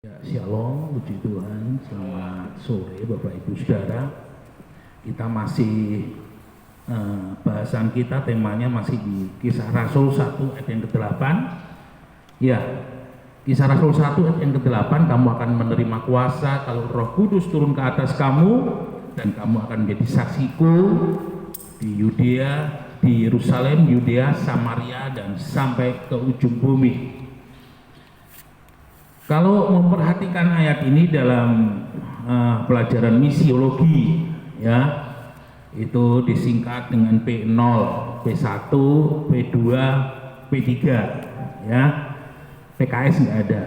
Ya, Shalom, puji Tuhan, selamat sore Bapak Ibu Saudara. Kita masih bahasan kita, temanya masih di Kisah Rasul 1 ayat yang ke-8. Ya, Kisah Rasul 1 ayat yang ke-8, kamu akan menerima kuasa kalau Roh Kudus turun ke atas kamu, dan kamu akan menjadi saksiku di Yudea, di Yerusalem, Yudea, Samaria, dan sampai ke ujung bumi. Kalau memperhatikan ayat ini dalam pelajaran misiologi, ya, itu disingkat dengan P0, P1, P2, P3, ya. PKS nggak ada,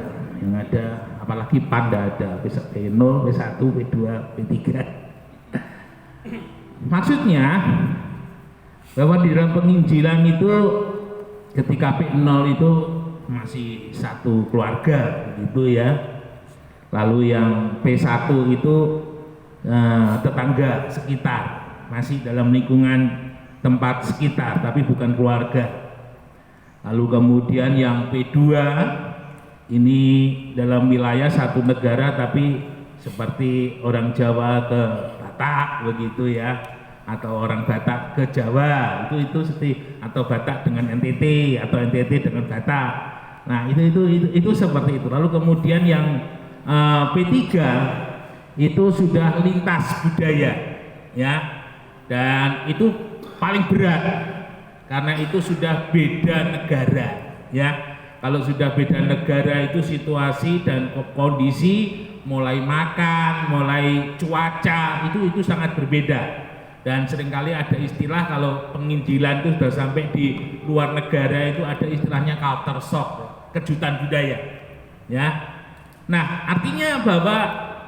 yang ada apalagi PAN nggak ada, P0, P1, P2, P3. Maksudnya bahwa di dalam penginjilan itu ketika P0 itu masih satu keluarga gitu ya, lalu yang P1 itu tetangga sekitar, masih dalam lingkungan tempat sekitar tapi bukan keluarga. Lalu kemudian yang P2 ini dalam wilayah satu negara tapi seperti orang Jawa ke Batak begitu ya, atau orang Batak ke Jawa, itu seperti, atau Batak dengan NTT atau NTT dengan Batak. Nah, itu seperti itu. Lalu kemudian yang P3 itu sudah lintas budaya, ya, dan itu paling berat karena itu sudah beda negara, ya. Kalau sudah beda negara itu situasi dan kondisi, mulai makan, mulai cuaca itu sangat berbeda. Dan seringkali ada istilah kalau penginjilan itu sudah sampai di luar negara itu ada istilahnya culture shock, kejutan budaya, ya. Nah, artinya bahwa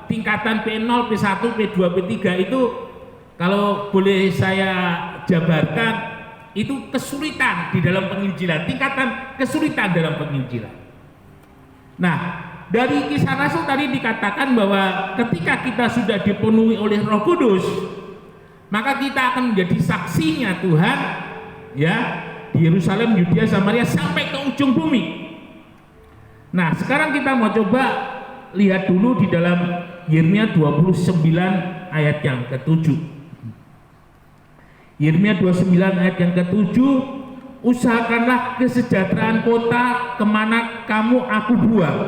tingkatan P0, P1, P2, P3 itu kalau boleh saya jabarkan itu kesulitan di dalam penginjilan, tingkatan kesulitan dalam penginjilan. Nah, dari Kisah Rasul tadi dikatakan bahwa ketika kita sudah dipenuhi oleh Roh Kudus, maka kita akan menjadi saksinya Tuhan, ya, di Yerusalem, Yudea, Samaria, sampai ke ujung bumi. Nah, sekarang kita mau coba lihat dulu di dalam Yeremia 29 ayat yang ke-7. Yeremia 29 ayat yang ke-7, usahakanlah kesejahteraan kota kemana kamu aku buang,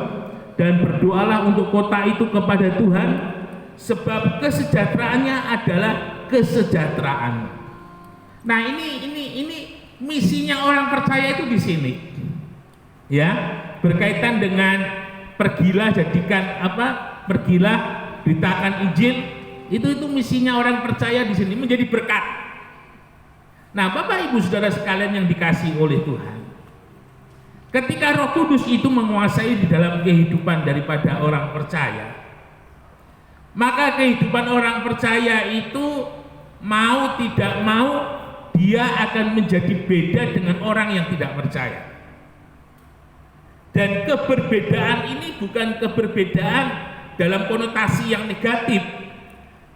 dan berdoalah untuk kota itu kepada Tuhan, sebab kesejahteraannya adalah kesejahteraan. Nah, ini misinya orang percaya itu di sini, ya, berkaitan dengan pergilah beritakan Injil, itu misinya orang percaya di sini, menjadi berkat. Nah, Bapak Ibu Saudara sekalian yang dikasihi oleh Tuhan, ketika Roh Kudus itu menguasai di dalam kehidupan daripada orang percaya, maka kehidupan orang percaya itu mau tidak mau dia akan menjadi beda dengan orang yang tidak percaya. Dan keberbedaan ini bukan keberbedaan dalam konotasi yang negatif,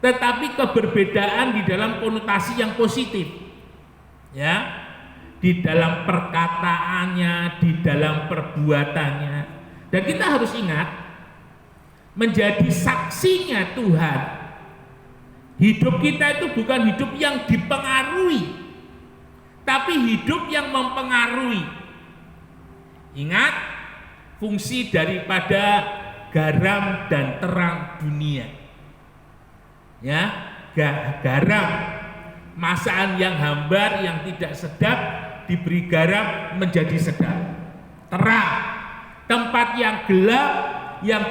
tetapi keberbedaan di dalam konotasi yang positif, ya, di dalam perkataannya, di dalam perbuatannya. Dan kita harus ingat, menjadi saksinya Tuhan, hidup kita itu bukan hidup yang dipengaruhi, tapi hidup yang mempengaruhi. Ingat fungsi daripada garam dan terang dunia, ya. Garam, masakan yang hambar, yang tidak sedap, diberi garam menjadi sedap. Terang, tempat yang gelap, yang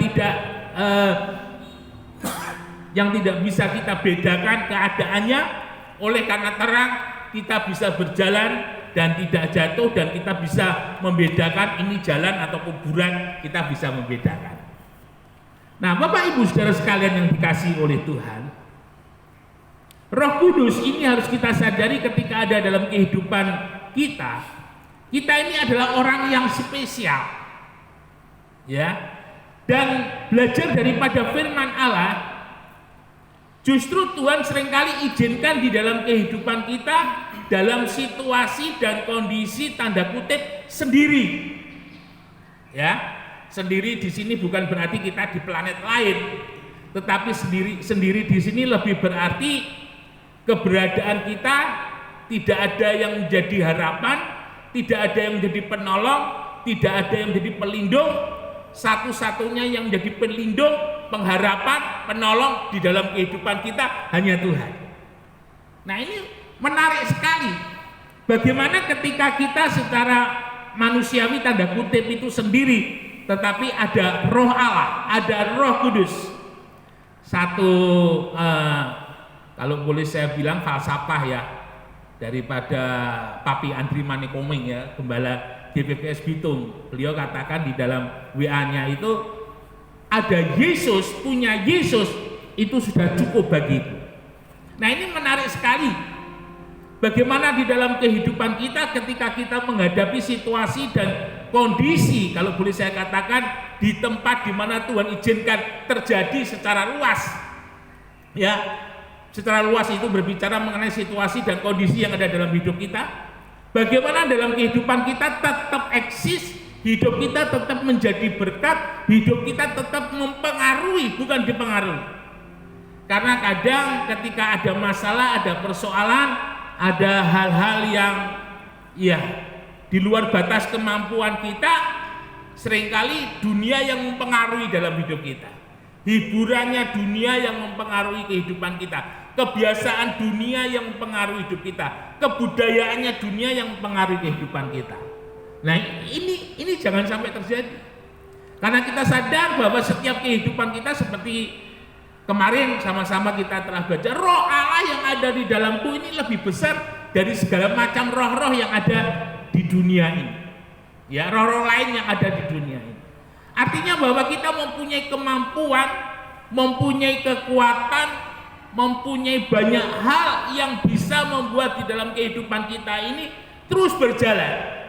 tidak bisa kita bedakan keadaannya, oleh karena terang kita bisa berjalan dan tidak jatuh, dan kita bisa membedakan ini jalan atau kuburan, kita bisa membedakan. Nah, Bapak Ibu Saudara sekalian yang dikasihi oleh Tuhan, Roh Kudus ini harus kita sadari ketika ada dalam kehidupan kita ini adalah orang yang spesial, ya. Dan belajar daripada firman Allah, justru Tuhan seringkali izinkan di dalam kehidupan kita dalam situasi dan kondisi tanda kutip sendiri, ya. Sendiri di sini bukan berarti kita di planet lain, tetapi sendiri di sini lebih berarti keberadaan kita tidak ada yang menjadi harapan, tidak ada yang menjadi penolong, tidak ada yang menjadi pelindung. Satu-satunya yang menjadi pelindung, pengharapan, penolong di dalam kehidupan kita hanya Tuhan. Nah, ini menarik sekali. Bagaimana ketika kita secara manusiawi tanda kutip itu sendiri, tetapi ada Roh Allah, ada Roh Kudus. Satu kalau boleh saya bilang falsafah ya, daripada Papi Andri Manikoming ya, Gembala GPPS Bitung. Beliau katakan di dalam WA-nya itu, ada Yesus, punya Yesus itu sudah cukup bagiku. Nah, ini menarik sekali. Bagaimana di dalam kehidupan kita ketika kita menghadapi situasi dan kondisi, kalau boleh saya katakan, di tempat di mana Tuhan izinkan terjadi secara luas. Ya, secara luas itu berbicara mengenai situasi dan kondisi yang ada dalam hidup kita. Bagaimana dalam kehidupan kita tetap eksis, hidup kita tetap menjadi berkat, hidup kita tetap mempengaruhi, bukan dipengaruhi. Karena kadang ketika ada masalah, ada persoalan, ada hal-hal yang ya di luar batas kemampuan kita, seringkali dunia yang mempengaruhi dalam hidup kita. Hiburannya dunia yang mempengaruhi kehidupan kita. Kebiasaan dunia yang mempengaruhi hidup kita, kebudayaannya dunia yang mempengaruhi kehidupan kita. Nah, ini jangan sampai terjadi. Karena kita sadar bahwa setiap kehidupan kita seperti kemarin sama-sama kita telah belajar, Roh Allah yang ada di dalamku ini lebih besar dari segala macam roh-roh yang ada di dunia ini. Ya, roh-roh lain yang ada di dunia ini. Artinya bahwa kita mempunyai kemampuan, mempunyai kekuatan, mempunyai banyak hal yang bisa membuat di dalam kehidupan kita ini terus berjalan.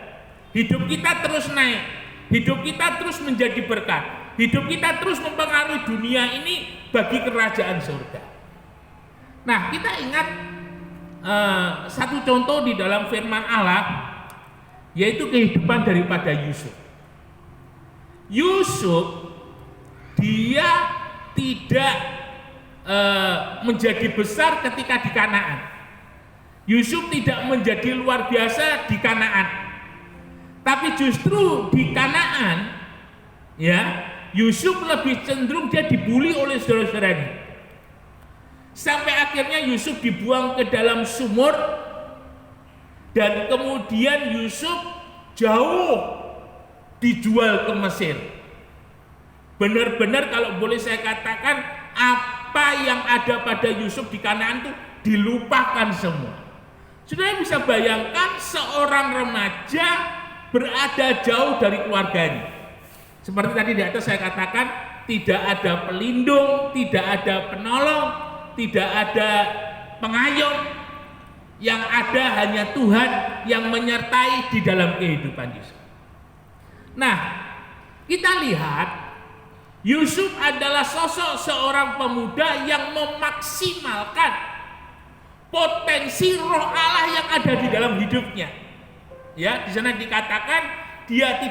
Hidup kita terus naik, hidup kita terus menjadi berkat, hidup kita terus mempengaruhi dunia ini bagi kerajaan surga. Nah, kita ingat satu contoh di dalam firman Allah, yaitu kehidupan daripada Yusuf. Yusuf dia tidak menjadi besar ketika di Kanaan. Yusuf tidak menjadi luar biasa di Kanaan, tapi justru di Kanaan ya, Yusuf lebih cenderung dia dibully oleh saudara-saudaranya, sampai akhirnya Yusuf dibuang ke dalam sumur, dan kemudian Yusuf jauh dijual ke Mesir. Benar-benar kalau boleh saya katakan, apa yang ada pada Yusuf di Kanaan itu dilupakan semua. Saudara bisa bayangkan seorang remaja berada jauh dari keluarganya. Seperti tadi di atas saya katakan, tidak ada pelindung, tidak ada penolong, tidak ada pengayom. Yang ada hanya Tuhan yang menyertai di dalam kehidupan Yusuf. Nah, kita lihat Yusuf adalah sosok seorang pemuda yang memaksimalkan potensi Roh Allah yang ada di dalam hidupnya. Ya, di sana dikatakan dia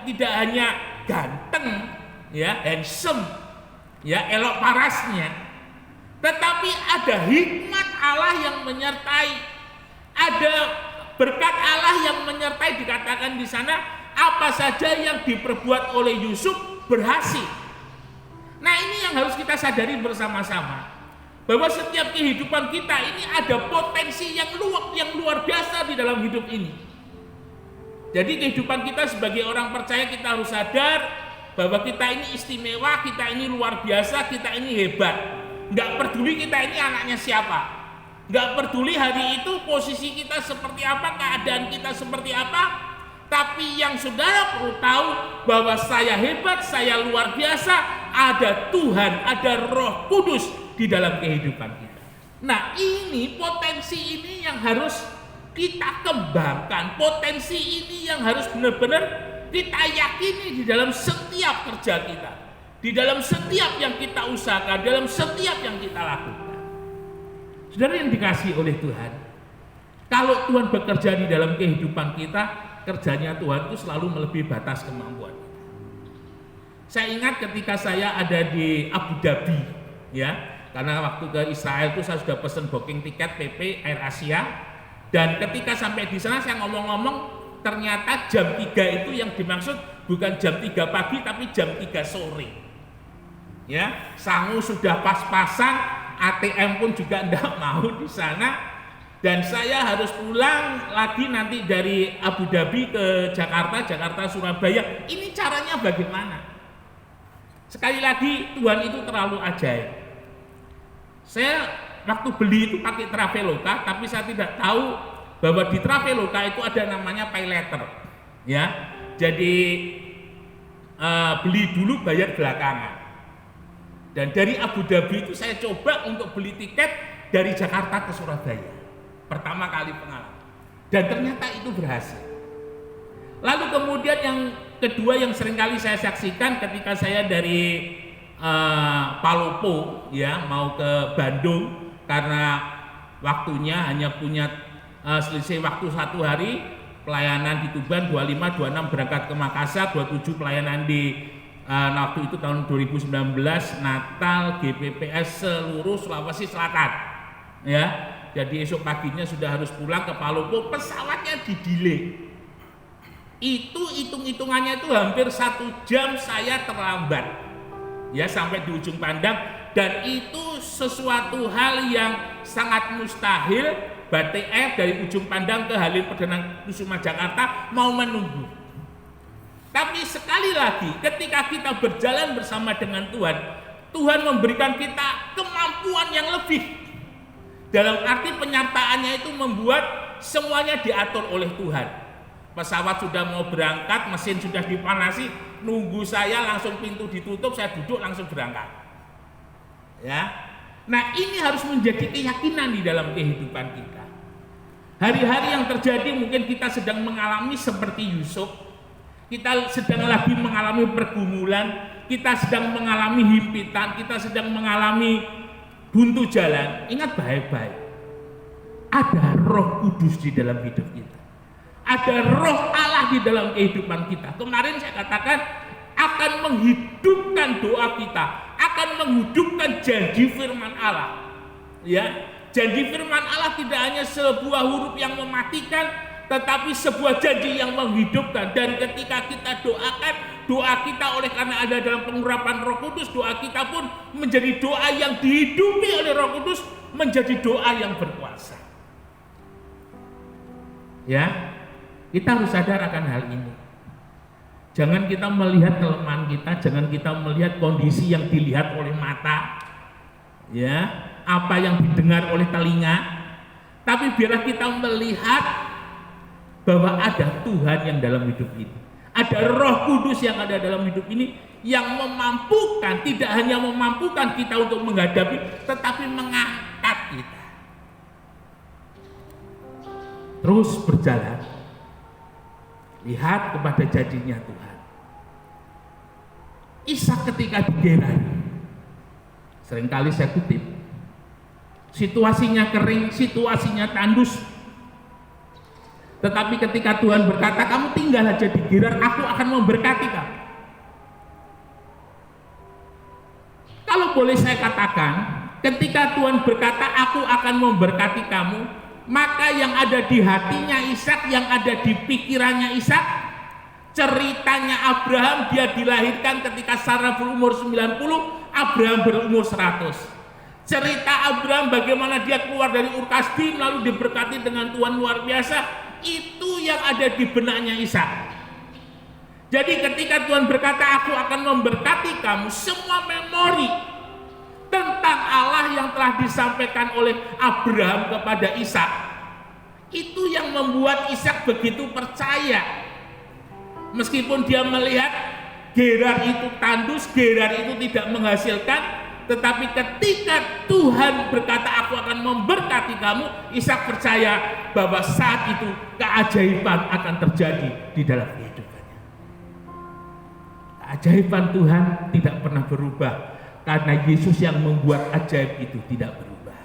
tidak hanya ganteng, ya, handsome, ya, elok parasnya, tetapi ada hikmat Allah yang menyertai, ada berkat Allah yang menyertai. Dikatakan di sana apa saja yang diperbuat oleh Yusuf berhasil. Nah, ini yang harus kita sadari bersama-sama, bahwa setiap kehidupan kita ini ada potensi yang luar biasa di dalam hidup ini. Jadi kehidupan kita sebagai orang percaya, kita harus sadar bahwa kita ini istimewa, kita ini luar biasa, kita ini hebat. Nggak peduli kita ini anaknya siapa, nggak peduli hari itu posisi kita seperti apa, keadaan kita seperti apa. Tapi yang saudara perlu tahu bahwa saya hebat, saya luar biasa, ada Tuhan, ada Roh Kudus di dalam kehidupan kita. Nah, ini potensi ini yang harus kita kembangkan, potensi ini yang harus benar-benar kita yakini di dalam setiap kerja kita, di dalam setiap yang kita usahakan, dalam setiap yang kita lakukan. Saudara yang dikasihi oleh Tuhan, kalau Tuhan bekerja di dalam kehidupan kita, kerjanya Tuhan itu selalu melebihi batas kemampuan. Saya ingat ketika saya ada di Abu Dhabi, ya, karena waktu ke Israel itu saya sudah pesen booking tiket PP Air Asia, dan ketika sampai di sana saya ngomong-ngomong, ternyata jam 3 itu yang dimaksud bukan jam 3 pagi tapi jam 3 sore. Ya, sangu sudah pas-pasan, ATM pun juga enggak mau di sana. Dan saya harus pulang lagi nanti dari Abu Dhabi ke Jakarta, Jakarta Surabaya. Ini caranya bagaimana? Sekali lagi Tuhan itu terlalu ajaib. Saya waktu beli itu pakai Traveloka, tapi saya tidak tahu bahwa di Traveloka itu ada namanya pay letter. Ya, jadi beli dulu bayar belakangan. Dan dari Abu Dhabi itu saya coba untuk beli tiket dari Jakarta ke Surabaya. Pertama kali pengalaman, dan ternyata itu berhasil. Lalu kemudian yang kedua yang seringkali saya saksikan ketika saya dari Palopo, ya, mau ke Bandung, karena waktunya hanya punya selisih waktu 1 hari, pelayanan di Tuban 25, 26 berangkat ke Makassar, 27 pelayanan di waktu itu tahun 2019 Natal GPPS seluruh Sulawesi Selatan, ya. Jadi esok paginya sudah harus pulang ke Palopo, pesawatnya di-delay. Itu hitung-hitungannya itu hampir 1 jam saya terlambat, ya, sampai di ujung pandang. Dan itu sesuatu hal yang sangat mustahil. Batik Air dari ujung pandang ke Halim Perdana Kusuma Jakarta mau menunggu. Tapi sekali lagi ketika kita berjalan bersama dengan Tuhan, Tuhan memberikan kita kemampuan yang lebih. Dalam arti penyertaannya itu membuat semuanya diatur oleh Tuhan. Pesawat sudah mau berangkat, mesin sudah dipanasi, nunggu saya, langsung pintu ditutup, saya duduk langsung berangkat. Ya. Nah, ini harus menjadi keyakinan di dalam kehidupan kita. Hari-hari yang terjadi mungkin kita sedang mengalami seperti Yusuf. Kita sedang lagi mengalami pergumulan, kita sedang mengalami himpitan, kita sedang mengalami buntu jalan. Ingat baik-baik, ada Roh Kudus di dalam hidup kita, ada Roh Allah di dalam kehidupan kita. Kemarin saya katakan akan menghidupkan doa kita, akan menghidupkan janji firman Allah. Ya, janji firman Allah tidak hanya sebuah huruf yang mematikan, tetapi sebuah janji yang menghidupkan. Dan ketika kita doakan, doa kita oleh karena ada dalam pengurapan Roh Kudus, doa kita pun menjadi doa yang dihidupi oleh Roh Kudus, menjadi doa yang berkuasa. Ya, kita harus sadar akan hal ini. Jangan kita melihat kelemahan kita, jangan kita melihat kondisi yang dilihat oleh mata, ya, apa yang didengar oleh telinga, tapi biarlah kita melihat bahwa ada Tuhan yang dalam hidup ini. Ada Roh Kudus yang ada dalam hidup ini yang memampukan, tidak hanya memampukan kita untuk menghadapi, tetapi mengangkat kita. Terus berjalan, lihat kepada janjinya Tuhan. Ishak ketika di Gerar, seringkali saya kutip, situasinya kering, situasinya tandus. Tetapi ketika Tuhan berkata, kamu tinggal aja di Gerar, aku akan memberkati kamu. Kalau boleh saya katakan, ketika Tuhan berkata, aku akan memberkati kamu, maka yang ada di hatinya Ishak, yang ada di pikirannya Ishak, ceritanya Abraham, dia dilahirkan ketika Sarah berumur 90, Abraham berumur 100. Cerita Abraham bagaimana dia keluar dari Ur Kasdim lalu diberkati dengan Tuhan luar biasa, itu yang ada di benaknya Ishak. Jadi ketika Tuhan berkata, aku akan memberkati kamu, semua memori tentang Allah yang telah disampaikan oleh Abraham kepada Ishak, itu yang membuat Ishak begitu percaya. Meskipun dia melihat Gerar itu tandus, Gerar itu tidak menghasilkan, tetapi ketika Tuhan berkata, aku akan memberkati kamu, Ishak percaya bahwa saat itu keajaiban akan terjadi di dalam kehidupannya. Keajaiban Tuhan tidak pernah berubah, karena Yesus yang membuat ajaib itu tidak berubah.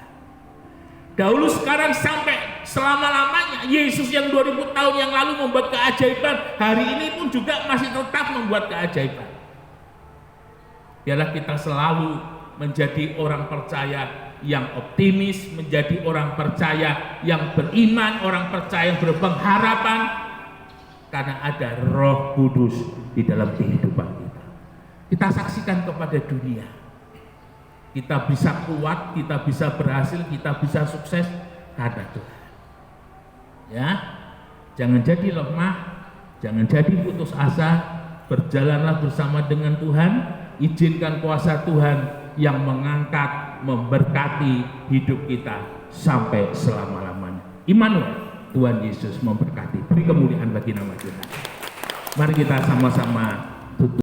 Dahulu, sekarang, sampai selama-lamanya. Yesus yang 2000 tahun yang lalu membuat keajaiban, hari ini pun juga masih tetap membuat keajaiban. Biarlah kita selalu menjadi orang percaya yang optimis, menjadi orang percaya yang beriman, orang percaya yang berpengharapan, karena ada Roh Kudus di dalam kehidupan kita. Kita saksikan kepada dunia, kita bisa kuat, kita bisa berhasil, kita bisa sukses karena Tuhan. Ya, jangan jadi lemah, jangan jadi putus asa, berjalanlah bersama dengan Tuhan, izinkan kuasa Tuhan yang mengangkat, memberkati hidup kita sampai selama-lamanya. Immanuel, Tuhan Yesus memberkati. Beri kemuliaan bagi nama Tuhan. Mari kita sama-sama